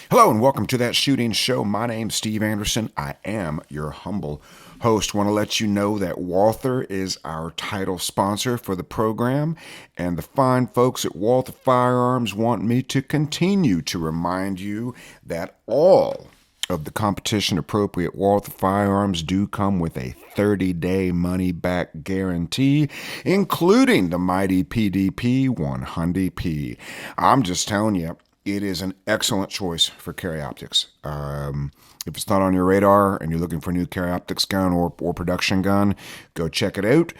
Hello and welcome to That Shooting Show. My name's Steve Anderson. I am your humble host. Want to let you know that Walther is our title sponsor for the program, and the fine folks at Walther Firearms want me to continue to remind you that all of the competition appropriate Walther firearms do come with a 30-day money back guarantee, including the mighty PDP 100P. I'm just telling you, it is an excellent choice for carry optics. If it's not on your radar and you're looking for a new carry optics gun or production gun, go check it out.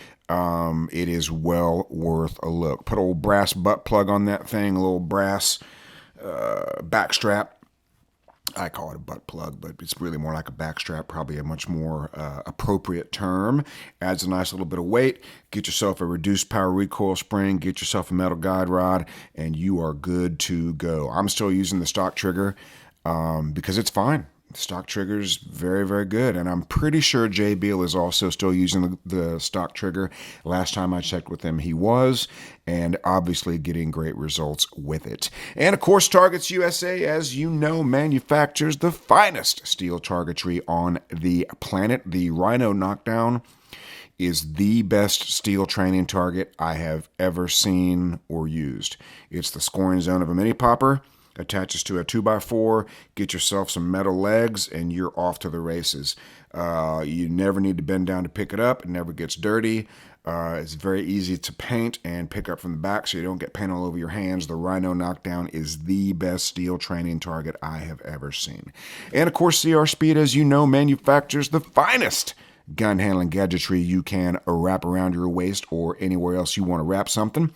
It is well worth a look. Put a little brass butt plug on that thing, a little brass back strap. I call it a butt plug, but it's really more like a backstrap, probably a much more appropriate term. Adds a nice little bit of weight. Get yourself a reduced power recoil spring, get yourself a metal guide rod, and you are good to go. I'm still using the stock trigger because it's fine. Stock trigger's very, very good. And I'm pretty sure Jay Beal is also still using the stock trigger. Last time I checked with him, he was, and obviously getting great results with it. And of course, Targets USA, as you know, manufactures the finest steel targetry on the planet. The Rhino Knockdown is the best steel training target I have ever seen or used. It's the scoring zone of a mini popper. Attaches to a 2x4, get yourself some metal legs, and you're off to the races. You never need to bend down to pick it up. It never gets dirty. It's very easy to paint and pick up from the back so you don't get paint all over your hands. The Rhino Knockdown is the best steel training target I have ever seen. And of course, CR Speed, as you know, manufactures the finest gun handling gadgetry you can wrap around your waist or anywhere else you want to wrap something.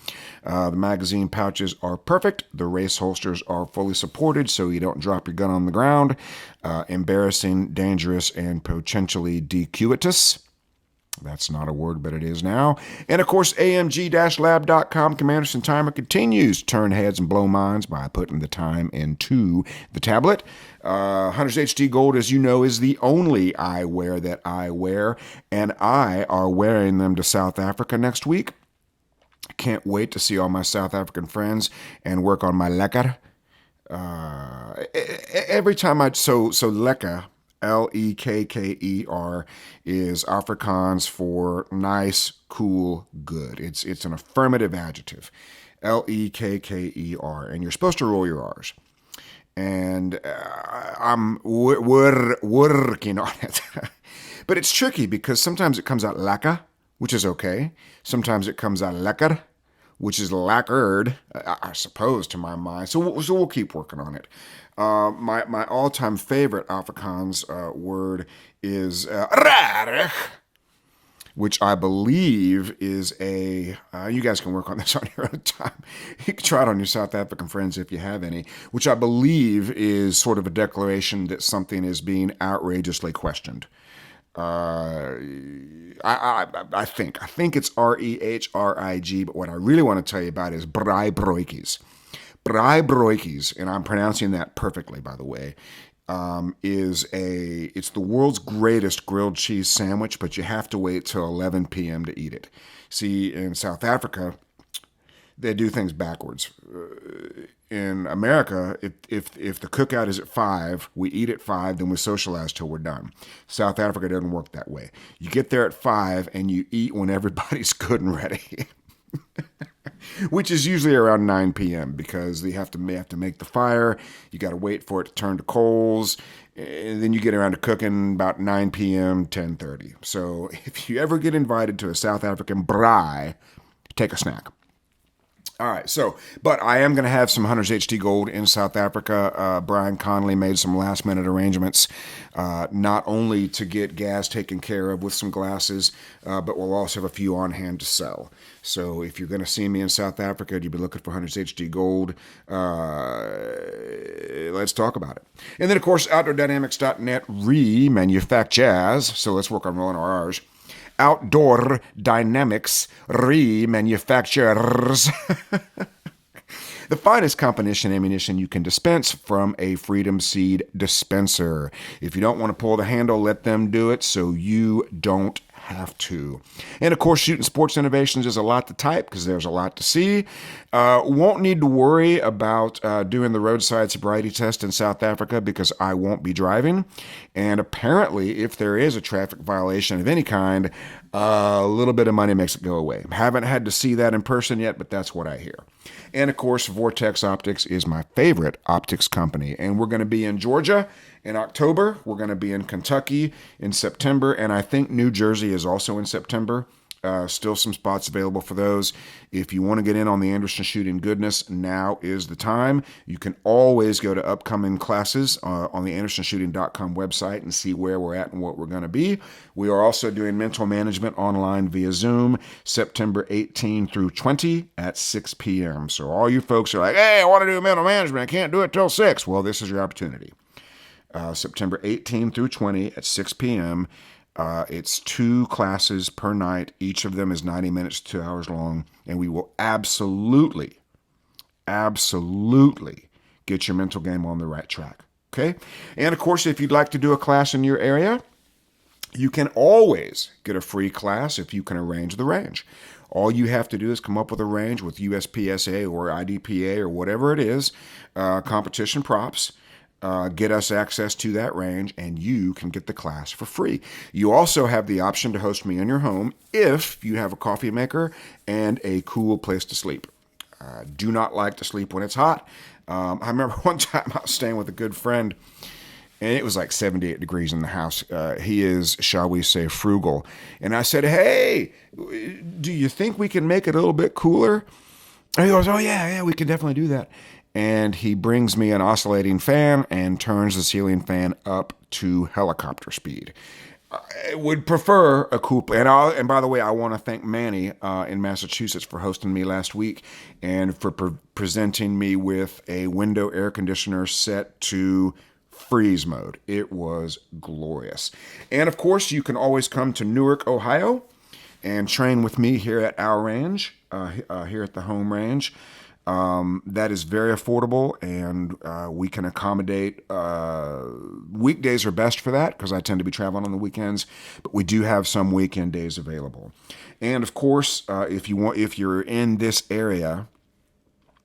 The magazine pouches are perfect. The race holsters are fully supported so you don't drop your gun on the ground. Embarrassing, dangerous, and potentially decuitous. That's not a word, but it is now. And of course, AMG-Lab.com Commanderson Timer continues to turn heads and blow minds by putting the time into the tablet. Hunters HD Gold, as you know, is the only eyewear that I wear, and I are wearing them to South Africa next week. Can't wait to see all my South African friends and work on my lekker. Every time so lekker, Lekker, is Afrikaans for nice, cool, good. It's an affirmative adjective. Lekker, and you're supposed to roll your R's. And I'm working on it. But it's tricky because sometimes it comes out lekker, which is okay. Sometimes it comes out lekker, which is lacquered, I suppose, to my mind. So we'll keep working on it. My all-time favorite Afrikaans word is rarig, which I believe is you guys can work on this on your own time. You can try it on your South African friends if you have any, which I believe is sort of a declaration that something is being outrageously questioned. I think it's REHRIG, but what I really want to tell you about is braaibroodjies. Braaibroodjies, and I'm pronouncing that perfectly, by the way, it's the world's greatest grilled cheese sandwich, but you have to wait till 11 p.m. to eat it. See, in South Africa, they do things backwards. In America, if the cookout is at 5, we eat at 5, then we socialize till we're done. South Africa doesn't work that way. You get there at 5 and you eat when everybody's good and ready. Which is usually around 9 p.m. because they have to make the fire. You got to wait for it to turn to coals. And then you get around to cooking about 9 p.m., 10:30. So if you ever get invited to a South African braai, take a snack. All right, but I am going to have some Hunters HD Gold in South Africa. Brian Connolly made some last-minute arrangements, not only to get gas taken care of with some glasses, but we'll also have a few on hand to sell. So if you're going to see me in South Africa and you've been looking for Hunters HD Gold, let's talk about it. And then, of course, OutdoorDynamics.net remanufactures. So let's work on rolling our R's. Outdoor Dynamics remanufacturers. The finest competition ammunition you can dispense from a Freedom Seed dispenser. If you don't want to pull the handle, let them do it so you don't have to. And of course, Shooting Sports Innovations is a lot to type because there's a lot to see. Won't need to worry about doing the roadside sobriety test in South Africa because I won't be driving. And apparently, if there is a traffic violation of any kind, a little bit of money makes it go away. Haven't had to see that in person yet, but that's what I hear. And of course, Vortex Optics is my favorite optics company. And we're going to be in Georgia in October. We're going to be in Kentucky in September. And I think New Jersey is also in September. Still some spots available for those. If you want to get in on the Anderson Shooting goodness, now is the time. You can always go to upcoming classes on the AndersonShooting.com website and see where we're at and what we're going to be. We are also doing mental management online via Zoom, September 18 through 20 at 6 p.m. So all you folks are like, hey, I want to do mental management. I can't do it till 6. Well, this is your opportunity. September 18 through 20 at 6 p.m. It's 2 classes per night. Each of them is 90 minutes to 2 hours long. And we will absolutely get your mental game on the right track. Okay? And of course, if you'd like to do a class in your area, you can always get a free class if you can arrange the range. All you have to do is come up with a range with USPSA or IDPA or whatever it is, competition props. Get us access to that range, and you can get the class for free. You also have the option to host me in your home if you have a coffee maker and a cool place to sleep. Do not like to sleep when it's hot. I remember one time I was staying with a good friend, and it was like 78 degrees in the house. He is, shall we say, frugal. And I said, hey, do you think we can make it a little bit cooler? And he goes, oh, yeah, we can definitely do that. And he brings me an oscillating fan and turns the ceiling fan up to helicopter speed. I would prefer a cool plan. And by the way, I want to thank Manny in Massachusetts for hosting me last week and for presenting me with a window air conditioner set to freeze mode. It was glorious. And of course, you can always come to Newark, Ohio, and train with me here at our range, here at the home range. That is very affordable, and we can accommodate. Weekdays are best for that because I tend to be traveling on the weekends, but we do have some weekend days available. And of course, if you're in this area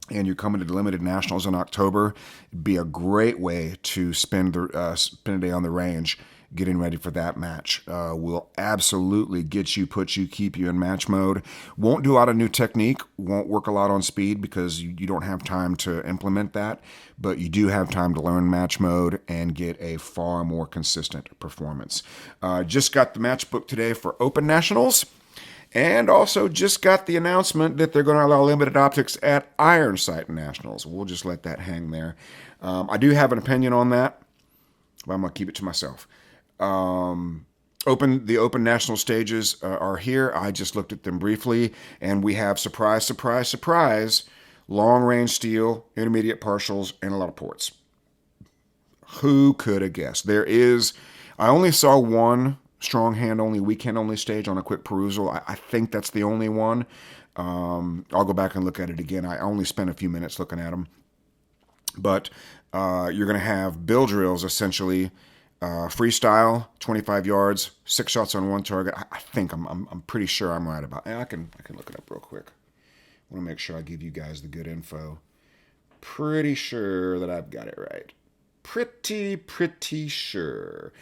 and you're coming to the Limited Nationals in October, it'd be a great way to spend a day on the range getting ready for that match. We'll absolutely keep you in match mode. Won't do a lot of new technique, won't work a lot on speed because you don't have time to implement that, but you do have time to learn match mode and get a far more consistent performance. Just got the match book today for Open Nationals, and also just got the announcement that they're going to allow limited optics at Iron Sight Nationals. We'll just let that hang there. I do have an opinion on that, but I'm going to keep it to myself. The open national stages are here. I just looked at them briefly, and we have surprise, long range steel, intermediate partials, and a lot of ports. Who could have guessed? I only saw one strong hand only, weekend only stage on a quick perusal. I think that's the only one. I'll go back and look at it again. I only spent a few minutes looking at them. But you're going to have bill drills essentially. Freestyle, 25 yards, 6 shots on one target. I think I'm pretty sure I'm right about. I can look it up real quick. I want to make sure I give you guys the good info. Pretty sure that I've got it right. Pretty sure.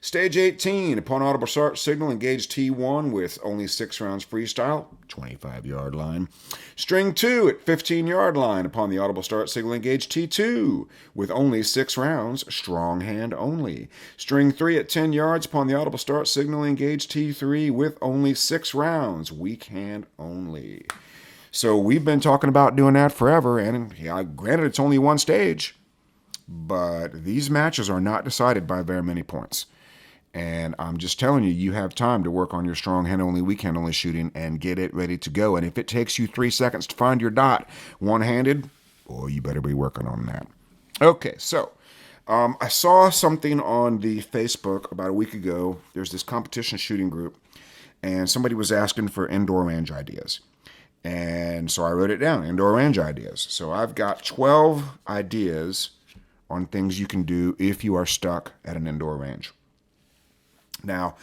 Stage 18, upon audible start signal, engage T1 with only 6 rounds freestyle, 25-yard line. String 2 at 15-yard line, upon the audible start signal, engage T2 with only 6 rounds, strong hand only. String 3 at 10 yards, upon the audible start signal, engage T3 with only 6 rounds, weak hand only. So we've been talking about doing that forever, and granted it's only one stage, but these matches are not decided by very many points. And I'm just telling you, you have time to work on your strong hand only, weak hand only shooting and get it ready to go. And if it takes you 3 seconds to find your dot one-handed, boy, you better be working on that. Okay, so I saw something on the Facebook about a week ago. There's this competition shooting group, and somebody was asking for indoor range ideas. And so I wrote it down, indoor range ideas. So I've got 12 ideas on things you can do if you are stuck at an indoor range. Now,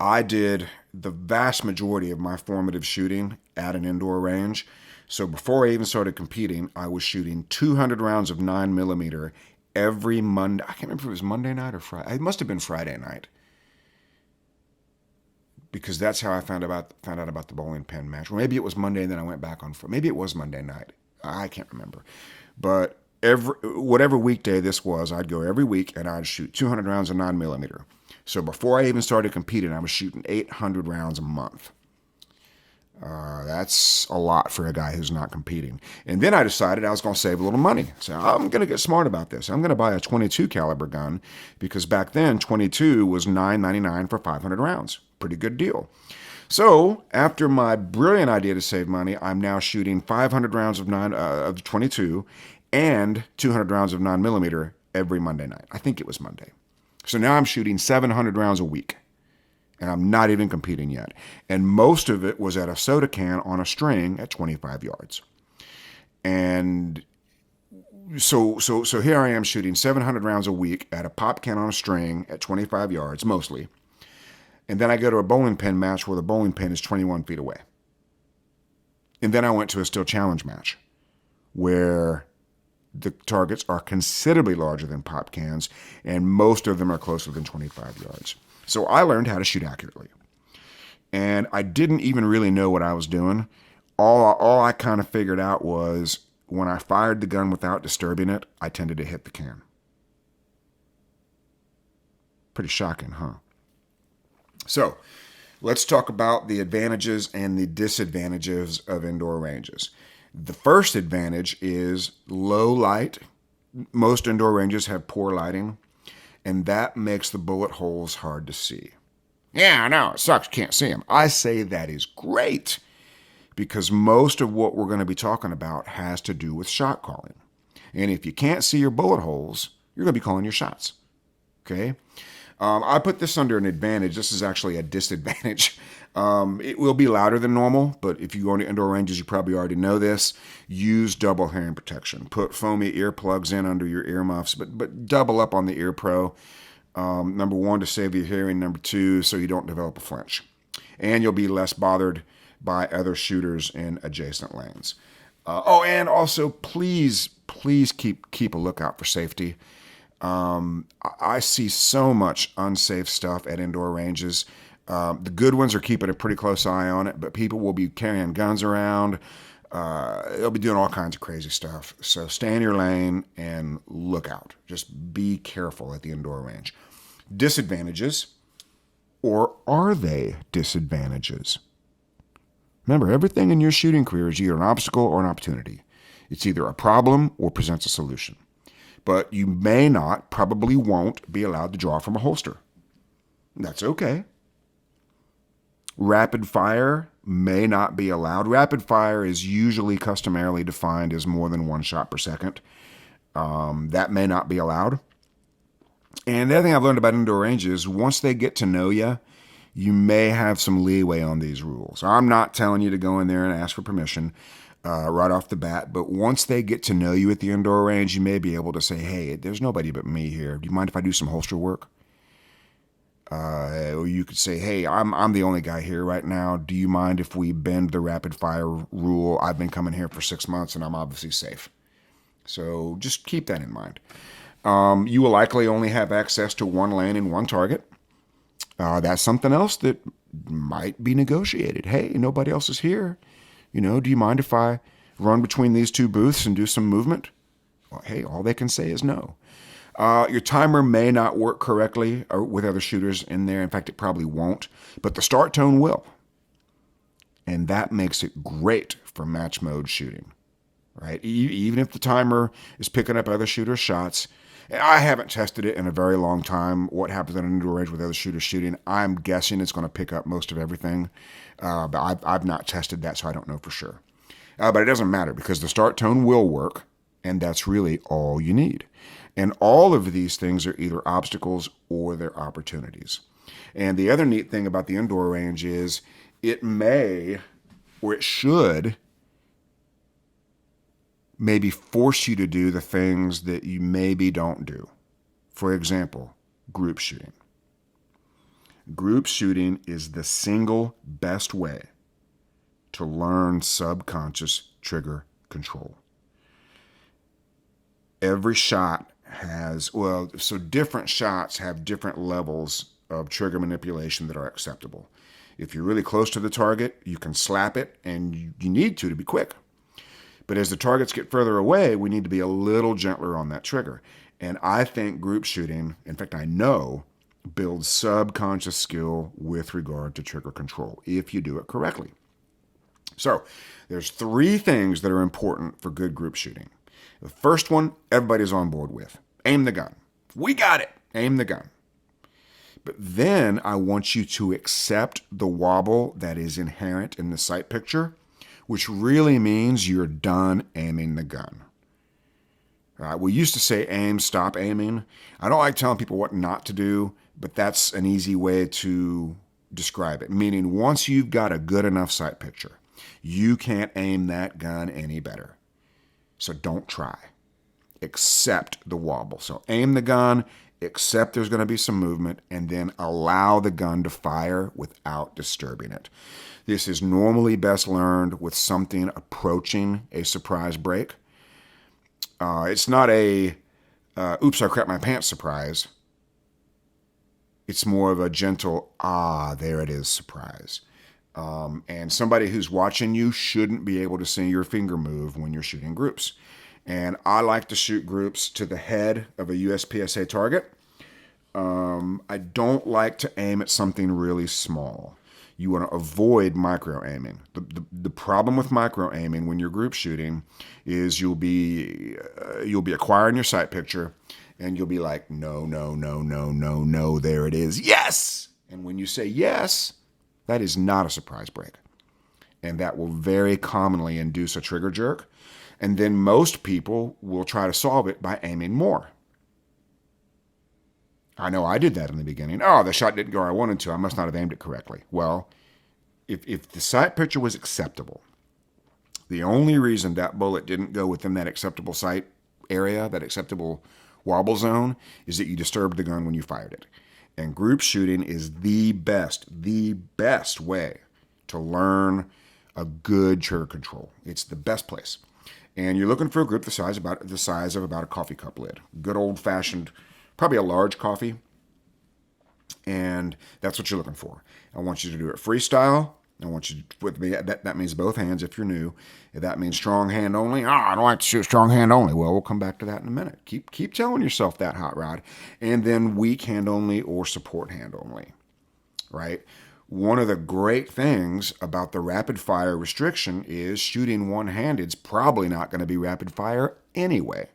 I did the vast majority of my formative shooting at an indoor range. So before I even started competing, I was shooting 200 rounds of 9mm every Monday. I can't remember if it was Monday night or Friday. It must have been Friday night, because that's how I found out about the bowling pin match. Or maybe it was Monday and then I went back on. Maybe it was Monday night. I can't remember. But whatever weekday this was, I'd go every week and I'd shoot 200 rounds of 9mm. So before I even started competing, I was shooting 800 rounds a month. That's a lot for a guy who's not competing. And then I decided I was going to save a little money. So I'm going to get smart about this. I'm going to buy a 22 caliber gun, because back then 22 was $9.99 for 500 rounds. Pretty good deal. So after my brilliant idea to save money, I'm now shooting 500 rounds of 22 and 200 rounds of 9mm every Monday night. I think it was Monday. So now I'm shooting 700 rounds a week. And I'm not even competing yet. And most of it was at a soda can on a string at 25 yards. And so here I am shooting 700 rounds a week at a pop can on a string at 25 yards, mostly. And then I go to a bowling pin match where the bowling pin is 21 feet away. And then I went to a steel challenge match where the targets are considerably larger than pop cans, and most of them are closer than 25 yards. So I learned how to shoot accurately. And I didn't even really know what I was doing. All I kind of figured out was when I fired the gun without disturbing it, I tended to hit the can. Pretty shocking, huh? So let's talk about the advantages and the disadvantages of indoor ranges. The first advantage is low light. Most indoor ranges have poor lighting, and that makes the bullet holes hard to see. Yeah, I know, it sucks, can't see them. I say that is great, because most of what we're going to be talking about has to do with shot calling. And if you can't see your bullet holes, you're going to be calling your shots. Okay? I put this under an advantage. This is actually a disadvantage. It will be louder than normal, but if you go into indoor ranges, you probably already know this. Use double hearing protection. Put foamy earplugs in under your earmuffs, but double up on the Ear Pro. Number one, to save your hearing. Number two, so you don't develop a flinch. And you'll be less bothered by other shooters in adjacent lanes. And also, please keep a lookout for safety. I see so much unsafe stuff at indoor ranges. The good ones are keeping a pretty close eye on it, but people will be carrying guns around. They'll be doing all kinds of crazy stuff. So stay in your lane and look out. Just be careful at the indoor range. Disadvantages, or are they disadvantages? Remember, everything in your shooting career is either an obstacle or an opportunity. It's either a problem or presents a solution. But you may not, probably won't, be allowed to draw from a holster. That's okay. Rapid fire may not be allowed. Rapid fire is usually customarily defined as more than one shot per second. That may not be allowed. And the other thing I've learned about indoor ranges, once they get to know you, you may have some leeway on these rules. I'm not telling you to go in there and ask for permission right off the bat, but once they get to know you at the indoor range, you may be able to say, hey, there's nobody but me here. Do you mind if I do some holster work? Or you could say, hey, I'm the only guy here right now. Do you mind if we bend the rapid fire rule? I've been coming here for 6 months and I'm obviously safe. So just keep that in mind. You will likely only have access to one lane and one target. That's something else that might be negotiated. Hey, nobody else is here. Do you mind if I run between these two booths and do some movement? Well, hey, all they can say is no. Your timer may not work correctly with other shooters in there. In fact, it probably won't. But the start tone will. And that makes it great for match mode shooting. Right? Even if the timer is picking up other shooters' shots. I haven't tested it in a very long time. What happens in an indoor range with other shooters shooting? I'm guessing it's going to pick up most of everything. But I've not tested that, so I don't know for sure. But it doesn't matter because the start tone will work, and that's really all you need. And all of these things are either obstacles or they're opportunities. And the other neat thing about the indoor range is it may, or it should, maybe force you to do the things that you maybe don't do. For example, group shooting. Group shooting is the single best way to learn subconscious trigger control. Every shot has, so different shots have different levels of trigger manipulation that are acceptable. If you're really close to the target, you can slap it, and you need to be quick. But as the targets get further away, we need to be a little gentler on that trigger. And I think group shooting, in fact, I know, builds subconscious skill with regard to trigger control if you do it correctly. So there's 3 things that are important for good group shooting. The first one, everybody's on board with. Aim the gun. We got it. Aim the gun. But then I want you to accept the wobble that is inherent in the sight picture, which really means you're done aiming the gun. We used to say aim, stop aiming. I don't like telling people what not to do, but that's an easy way to describe it. Meaning once you've got a good enough sight picture, you can't aim that gun any better. So don't try. Accept the wobble. So aim the gun, accept there's going to be some movement, and then allow the gun to fire without disturbing it. This is normally best learned with something approaching a surprise break. It's not a, oops, I crapped my pants surprise. It's more of a gentle, there it is surprise. And somebody who's watching you shouldn't be able to see your finger move when you're shooting groups. And I like to shoot groups to the head of a USPSA target. I don't like to aim at something really small. You want to avoid micro aiming. The problem with micro aiming when you're group shooting is you'll be acquiring your sight picture, and you'll be like, no, there it is, yes. And when you say yes, that is not a surprise break, and that will very commonly induce a trigger jerk. And then most people will try to solve it by aiming more. I know I did that in the beginning. Oh, the shot didn't go where I wanted to. I must not have aimed it correctly. Well, if the sight picture was acceptable, the only reason that bullet didn't go within that acceptable sight area, that acceptable wobble zone, is that you disturbed the gun when you fired it. And group shooting is the best way to learn a good trigger control. It's the best place. And you're looking for a group the size of about a coffee cup lid. Good old-fashioned, probably a large coffee. And that's what you're looking for. I want you to do it freestyle. I want you to, with me, that means both hands if you're new. If that means strong hand only, I don't like to shoot strong hand only. Well, we'll come back to that in a minute. Keep telling yourself that, Hot Rod. And then weak hand only or support hand only, right? One of the great things about the rapid fire restriction is shooting one-handed is probably not going to be rapid fire anyway.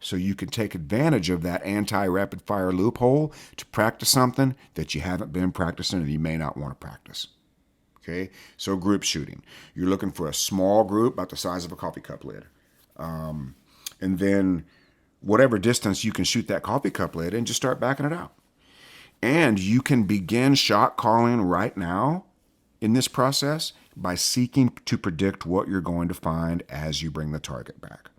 So you can take advantage of that anti-rapid fire loophole to practice something that you haven't been practicing and you may not want to practice. Okay, so group shooting. You're looking for a small group about the size of a coffee cup lid. And then whatever distance you can shoot that coffee cup lid and just start backing it out. And you can begin shot calling right now in this process by seeking to predict what you're going to find as you bring the target back.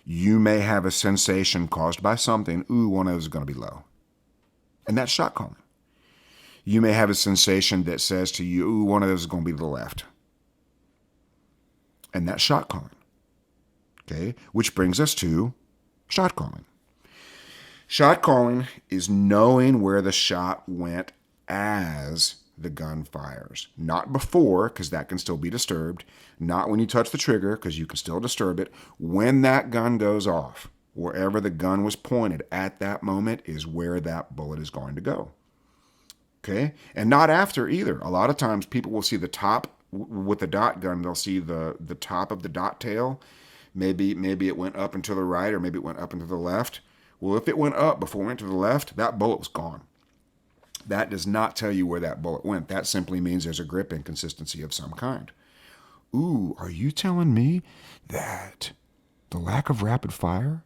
You may have a sensation caused by something, one of those is going to be low. And that's shot calling. You may have a sensation that says to you, one of those is going to be to the left. And that's shot calling. Okay, which brings us to shot calling. Shot calling is knowing where the shot went as the gun fires. Not before, because that can still be disturbed. Not when you touch the trigger, because you can still disturb it. When that gun goes off, wherever the gun was pointed at that moment is where that bullet is going to go. Okay? And not after either. A lot of times people will see the top, with the dot gun, they'll see the top of the dot tail. Maybe it went up and to the right, or maybe it went up and to the left. Well, if it went up before it went to the left, that bullet was gone. That does not tell you where that bullet went. That simply means there's a grip inconsistency of some kind. Are you telling me that the lack of rapid fire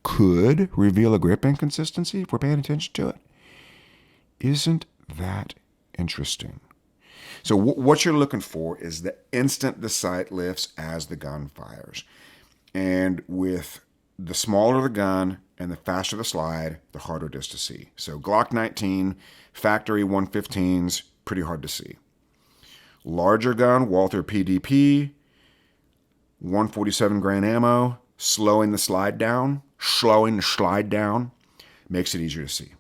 could reveal a grip inconsistency if we're paying attention to it? Isn't that interesting? So what you're looking for is the instant the sight lifts as the gun fires. And with the smaller the gun And the faster the slide, the harder it is to see. So Glock 19, factory 115s, pretty hard to see. Larger gun, Walther PDP, 147 grain ammo, slowing the slide down, makes it easier to see.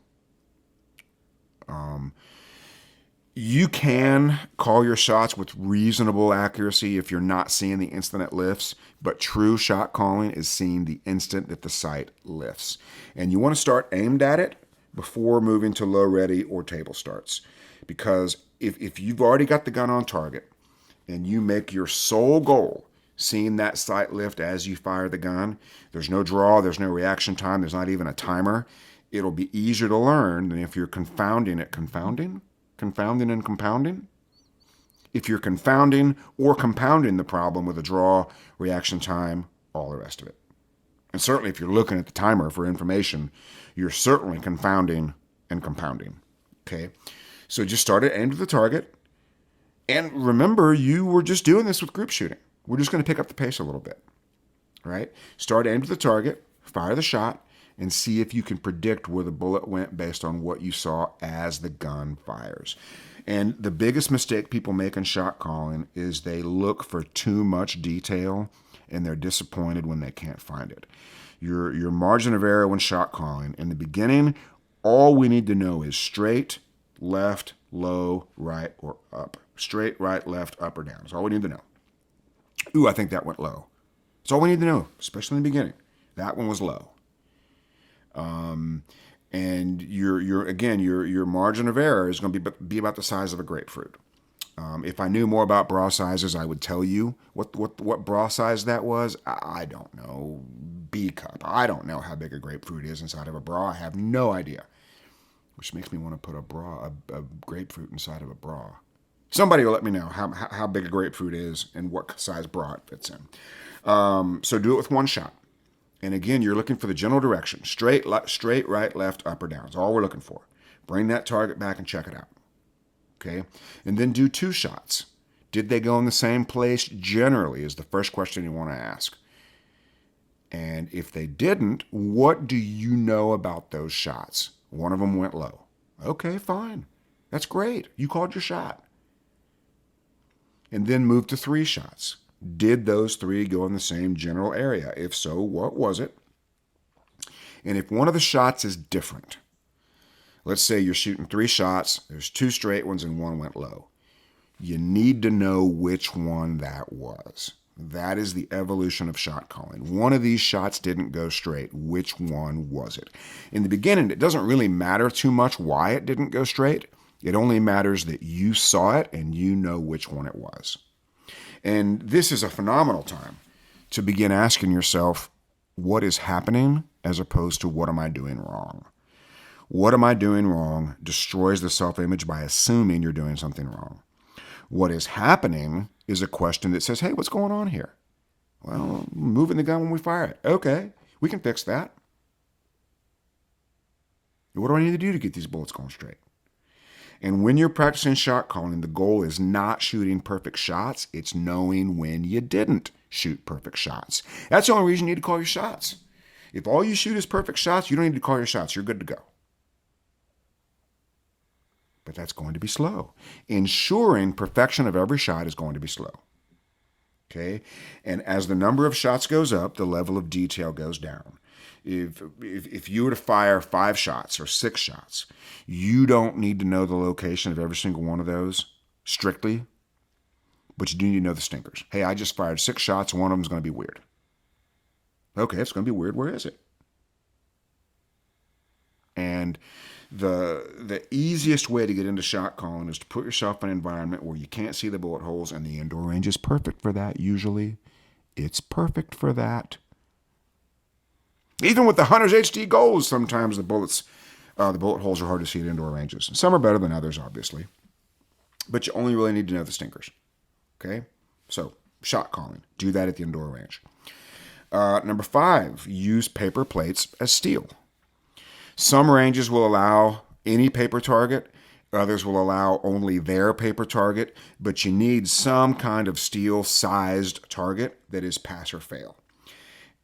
You can call your shots with reasonable accuracy if you're not seeing the instant it lifts, but true shot calling is seeing the instant that the sight lifts. And you want to start aimed at it before moving to low ready or table starts. Because if you've already got the gun on target and you make your sole goal seeing that sight lift as you fire the gun, there's no draw, there's no reaction time, there's not even a timer. It'll be easier to learn than if you're confounding and compounding. If you're confounding or compounding the problem with a draw, reaction time, all the rest of it. And certainly if you're looking at the timer for information, you're certainly confounding and compounding. Okay? So just start at aimed at the target. And remember, you were just doing this with group shooting. We're just going to pick up the pace a little bit. Right? Start aimed at the target, fire the shot, and see if you can predict where the bullet went based on what you saw as the gun fires. And the biggest mistake people make in shot calling is they look for too much detail and they're disappointed when they can't find it. Your margin of error when shot calling, in the beginning, all we need to know is straight, left, low, right, or up. Straight, right, left, up, or down. That's all we need to know. Ooh, I think that went low. That's all we need to know, especially in the beginning. That one was low. And your margin of error is going to be about the size of a grapefruit. If I knew more about bra sizes, I would tell you what bra size that was. I don't know. B cup. I don't know how big a grapefruit is inside of a bra. I have no idea. Which makes me want to put a grapefruit inside of a bra. Somebody will let me know how big a grapefruit is and what size bra it fits in. So do it with one shot. And again, you're looking for the general direction. Straight, right, left, up, or down. That's all we're looking for. Bring that target back and check it out. Okay? And then do two shots. Did they go in the same place? Generally is the first question you want to ask. And if they didn't, what do you know about those shots? One of them went low. Okay, fine. That's great. You called your shot. And then move to three shots. Did those three go in the same general area? If so, what was it? And if one of the shots is different, let's say you're shooting three shots, there's two straight ones and one went low. You need to know which one that was. That is the evolution of shot calling. One of these shots didn't go straight. Which one was it? In the beginning, it doesn't really matter too much why it didn't go straight. It only matters that you saw it and you know which one it was. And this is a phenomenal time to begin asking yourself, what is happening as opposed to what am I doing wrong? What am I doing wrong destroys the self-image by assuming you're doing something wrong. What is happening is a question that says, hey, what's going on here? Well, moving the gun when we fire it. Okay, we can fix that. What do I need to do to get these bullets going straight? And when you're practicing shot calling, the goal is not shooting perfect shots. It's knowing when you didn't shoot perfect shots. That's the only reason you need to call your shots. If all you shoot is perfect shots, you don't need to call your shots. You're good to go. But that's going to be slow. Ensuring perfection of every shot is going to be slow. Okay? And as the number of shots goes up, the level of detail goes down. If you were to fire 5 shots or 6 shots, you don't need to know the location of every single one of those strictly, but you do need to know the stinkers. Hey, I just fired 6 shots, and one of them is going to be weird. Okay, it's going to be weird. Where is it? And the easiest way to get into shot calling is to put yourself in an environment where you can't see the bullet holes, and the indoor range is perfect for that usually. It's perfect for that. Even with the Hunter's HD goals, sometimes the bullet holes are hard to see at indoor ranges. Some are better than others, obviously. But you only really need to know the stinkers. Okay? So, shot calling. Do that at the indoor range. Number 5, use paper plates as steel. Some ranges will allow any paper target. Others will allow only their paper target. But you need some kind of steel-sized target that is pass or fail.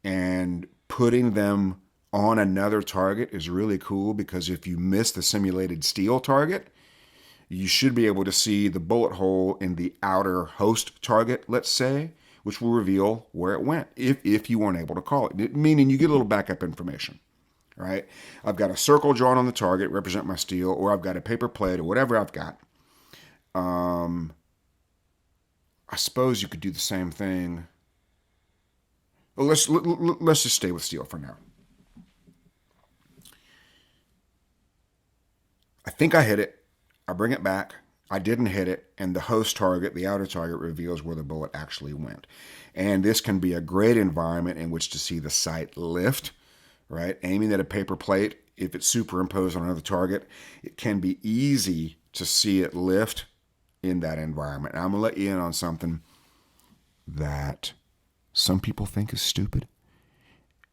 And putting them on another target is really cool because if you miss the simulated steel target, you should be able to see the bullet hole in the outer host target, let's say, which will reveal where it went if you weren't able to call it, meaning you get a little backup information. Right? I've got a circle drawn on the target, represent my steel, or I've got a paper plate or whatever I've got. I suppose you could do the same thing. Well, let's just stay with steel for now. I think I hit it. I bring it back. I didn't hit it, and the host target, the outer target, reveals where the bullet actually went. And this can be a great environment in which to see the sight lift, right? Aiming at a paper plate, if it's superimposed on another target, it can be easy to see it lift in that environment. And I'm going to let you in on something that some people think is stupid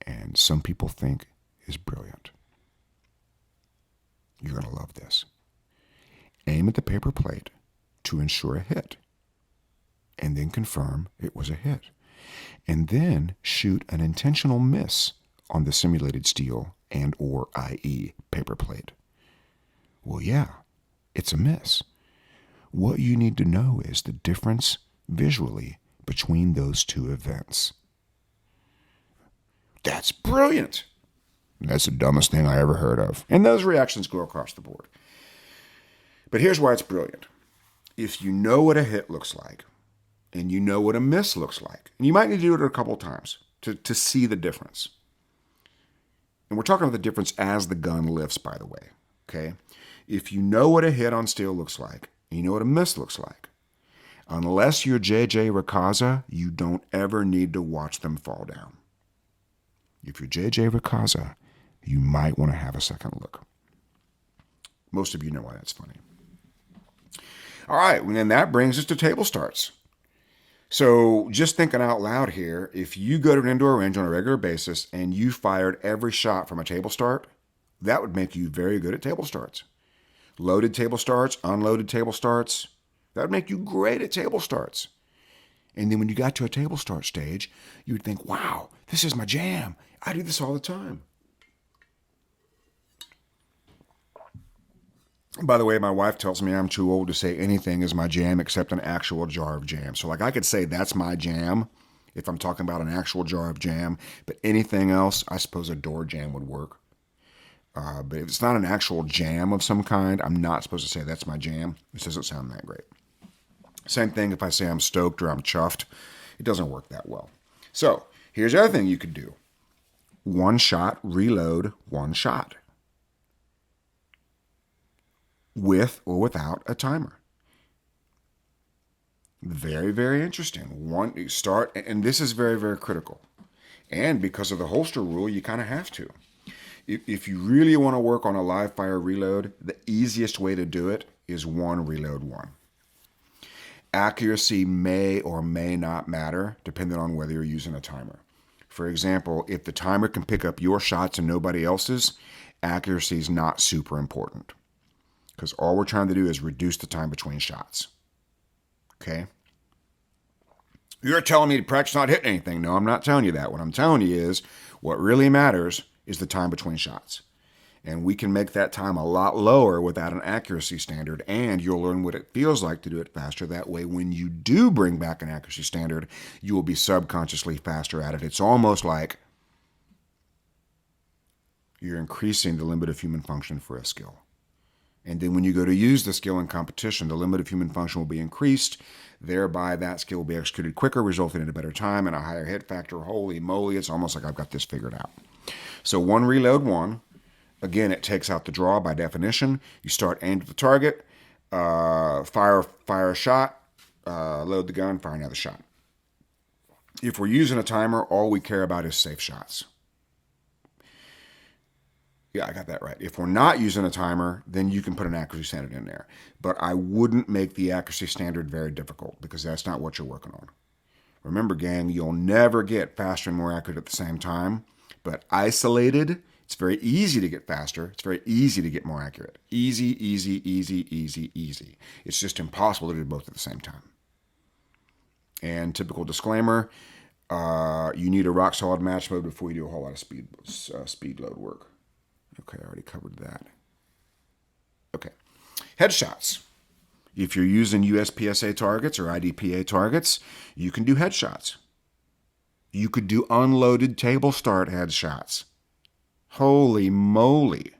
and some people think is brilliant. You're going to love this. Aim at the paper plate to ensure a hit, and then confirm it was a hit. And then shoot an intentional miss on the simulated steel and or i.e. paper plate. Well, yeah, it's a miss. What you need to know is the difference visually between those two events. That's brilliant. That's the dumbest thing I ever heard of. And those reactions go across the board. But here's why it's brilliant. If you know what a hit looks like, and you know what a miss looks like, and you might need to do it a couple times to see the difference. And we're talking about the difference as the gun lifts, by the way. Okay? If you know what a hit on steel looks like, and you know what a miss looks like, unless you're J.J. Rakaza, you don't ever need to watch them fall down. If you're J.J. Rakaza, you might want to have a second look. Most of you know why that's funny. All right, and then that brings us to table starts. So just thinking out loud here, if you go to an indoor range on a regular basis and you fired every shot from a table start, that would make you very good at table starts. Loaded table starts, unloaded table starts, that would make you great at table starts. And then when you got to a table start stage, you would think, wow, this is my jam. I do this all the time. By the way, my wife tells me I'm too old to say anything is my jam except an actual jar of jam. So like I could say that's my jam if I'm talking about an actual jar of jam, but anything else, I suppose a door jam would work. But if it's not an actual jam of some kind, I'm not supposed to say that's my jam. This doesn't sound that great. Same thing if I say I'm stoked or I'm chuffed. It doesn't work that well. So here's the other thing you could do. One shot, reload, one shot. With or without a timer. Very, very interesting. One start, and this is very, very critical. And because of the holster rule, you kind of have to. If you really want to work on a live fire reload, the easiest way to do it is one reload one. Accuracy may or may not matter depending on whether you're using a timer. For example, if the timer can pick up your shots and nobody else's, accuracy is not super important. Because all we're trying to do is reduce the time between shots. Okay? You're telling me to practice not hitting anything. No, I'm not telling you that. What I'm telling you is what really matters is the time between shots. And we can make that time a lot lower without an accuracy standard, and you'll learn what it feels like to do it faster. That way, when you do bring back an accuracy standard, you will be subconsciously faster at it. It's almost like you're increasing the limit of human function for a skill. And then when you go to use the skill in competition, the limit of human function will be increased. Thereby, that skill will be executed quicker, resulting in a better time and a higher hit factor. Holy moly, it's almost like I've got this figured out. So one reload one. Again, it takes out the draw by definition. You start aimed at the target, fire a shot, load the gun, fire another shot. If we're using a timer, all we care about is safe shots. Yeah, I got that right. If we're not using a timer, then you can put an accuracy standard in there. But I wouldn't make the accuracy standard very difficult because that's not what you're working on. Remember, gang, you'll never get faster and more accurate at the same time. But isolated, it's very easy to get faster. It's very easy to get more accurate. Easy, easy, easy, easy, easy. It's just impossible to do both at the same time. And typical disclaimer, You need a rock solid match mode before you do a whole lot of speed load work. Okay, I already covered that. Okay, headshots. If you're using USPSA targets or IDPA targets, you can do headshots. You could do unloaded table start headshots. Holy moly.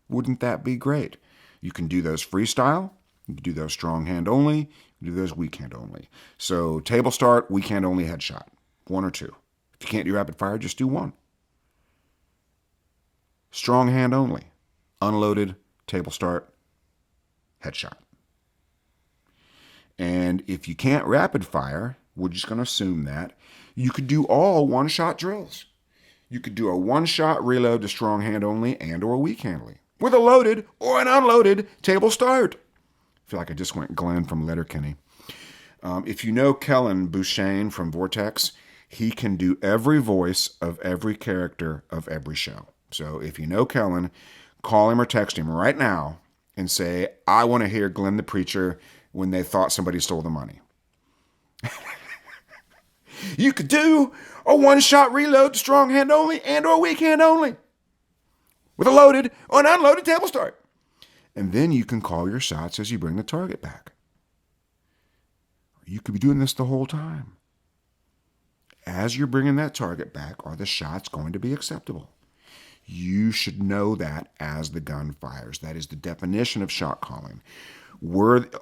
Wouldn't that be great? You can do those freestyle. You can do those strong hand only. You can do those weak hand only. So table start, weak hand only headshot. One or two. If you can't do rapid fire, just do one. Strong hand only. Unloaded, table start, headshot. And if you can't rapid fire, we're just going to assume that, you could do all one-shot drills. You could do a one-shot reload to strong hand only and or weak hand only with a loaded or an unloaded table start. I feel like I just went Glenn from Letterkenny. If you know Kellen Bouchain from Vortex, he can do every voice of every character of every show. So if you know Kellen, call him or text him right now and say, I want to hear Glenn the Preacher when they thought somebody stole the money. You could do a one-shot reload to strong hand only and or weak hand only with a loaded or an unloaded table start. And then you can call your shots as you bring the target back. You could be doing this the whole time. As you're bringing that target back, are the shots going to be acceptable? You should know that as the gun fires. That is the definition of shot calling.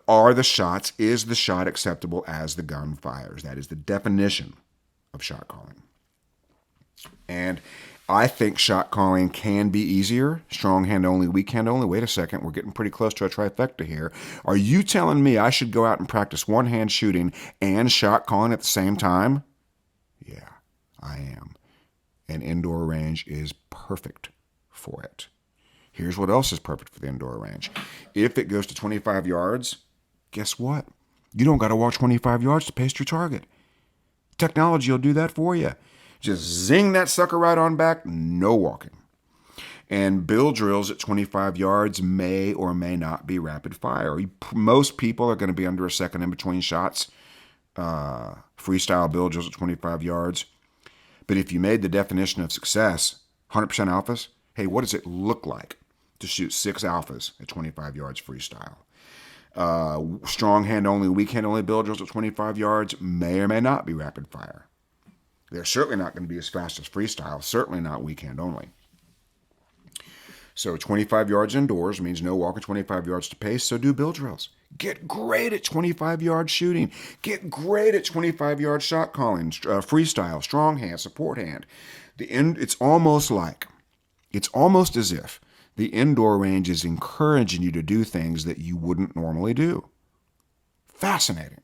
Are the shots, is the shot acceptable as the gun fires? That is the definition of shot calling. And I think shot calling can be easier. Strong hand only, weak hand only. Wait a second, we're getting pretty close to a trifecta here. Are you telling me I should go out and practice one-hand shooting and shot calling at the same time? Yeah, I am. An indoor range is perfect for it. Here's what else is perfect for the indoor range. If it goes to 25 yards, guess what? You don't got to walk 25 yards to paste your target. Technology will do that for you. Just zing that sucker right on back, no walking. And bill drills at 25 yards may or may not be rapid fire. Most people are going to be under a second in between shots. Freestyle bill drills at 25 yards. But if you made the definition of success 100% alphas, hey, what does it look like to shoot 6 alphas at 25 yards freestyle? Strong hand only, weak hand only bill drills at 25 yards may or may not be rapid fire. They're certainly not going to be as fast as freestyle, certainly not weak hand only. So 25 yards indoors means no walking 25 yards to pace, so do bill drills. Get great at 25-yard shooting. Get great at 25-yard shot calling, freestyle, strong hand, support hand. It's almost as if the indoor range is encouraging you to do things that you wouldn't normally do. Fascinating.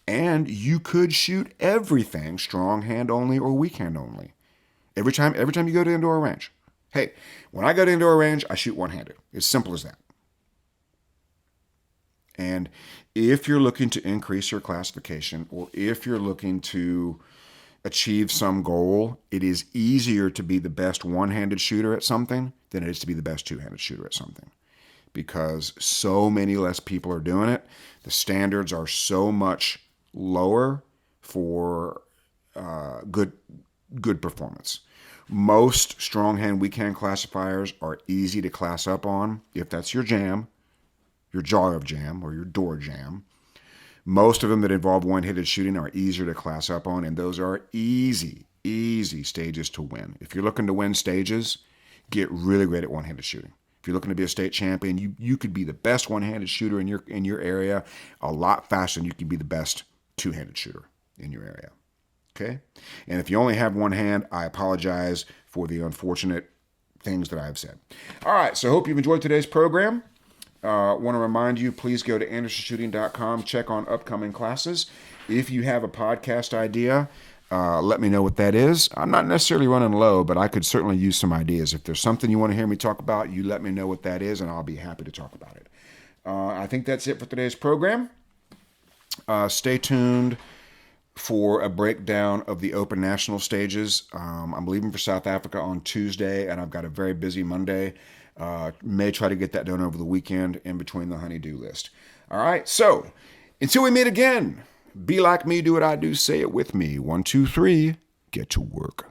And you could shoot everything strong hand only or weak hand only. Every time you go to indoor range. Hey, when I go to indoor range, I shoot one-handed. It's simple as that. And if you're looking to increase your classification, or if you're looking to achieve some goal, it is easier to be the best one-handed shooter at something than it is to be the best two-handed shooter at something. Because so many less people are doing it. The standards are so much lower for good performance. Most strong hand, weak hand classifiers are easy to class up on if that's your jam, your jar of jam, or your door jam. Most of them that involve one-handed shooting are easier to class up on, and those are easy stages to win. If you're looking to win stages, get really great at one-handed shooting. If you're looking to be a state champion, you could be the best one-handed shooter in your area a lot faster than you could be the best two-handed shooter in your area. Okay? And if you only have one hand, I apologize for the unfortunate things that I've said. All right, so I hope you've enjoyed today's program. Want to remind you, please go to andersonshooting.com, check on upcoming classes. If you have a podcast idea, let me know what that is. I'm not necessarily running low, but I could certainly use some ideas. If there's something you want to hear me talk about, you let me know what that is, and I'll be happy to talk about it. I think that's it for today's program. Stay tuned for a breakdown of the Open National stages. I'm leaving for South Africa on Tuesday, and I've got a very busy Monday. May try to get that done over the weekend in between the honey-do list. All right, so until we meet again, Be like me, do what I do, say it with me. 1, 2, 3, get to work.